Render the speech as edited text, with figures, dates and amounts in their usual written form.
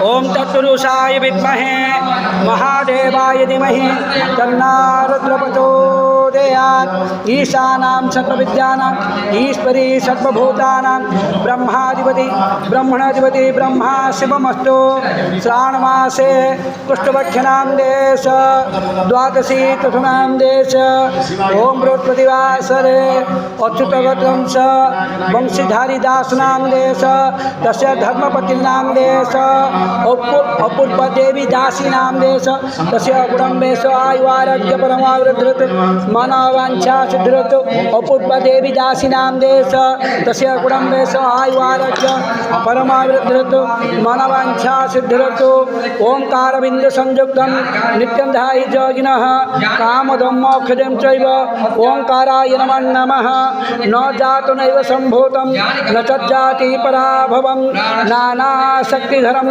ओम तत्पुरुषाय विद्महे महादेवाय धीमहि तन्नो रुद्रः प्रचोदयात्। ईशानां सर्वविद्यानां ईश्वरी सर्वभूतानां ब्रह्माधिपति ब्रह्मा शिवमस्तु। श्रावणमासे कृष्णपक्षनां देश द्वादशी तिथूनां देश ओम बृहस्पतिवासरे अच्युतगतं स वंशीधारी दासनां देश तस्य धर्मपतिनां देश अपूर्व देवी दासीनां देश तस्य कुटुम्बेश आयुरारोग्य परमावृद्धि मनोवांछा सिद्धिरतु। अपूर्व देवी दासीनां देश तस्य कुटुम्बेश आयुरारोग्य परमावृद्धि मनोवांछा सिद्धिरतु। ओंकारबिंद संयुक्तं नित्यं ध्यायि योगिनः कामदं मोक्षदं चैव ओंकाराय नमः। न जातो नैव संभूतं न च जाति पराभवं नानाशक्तिधरं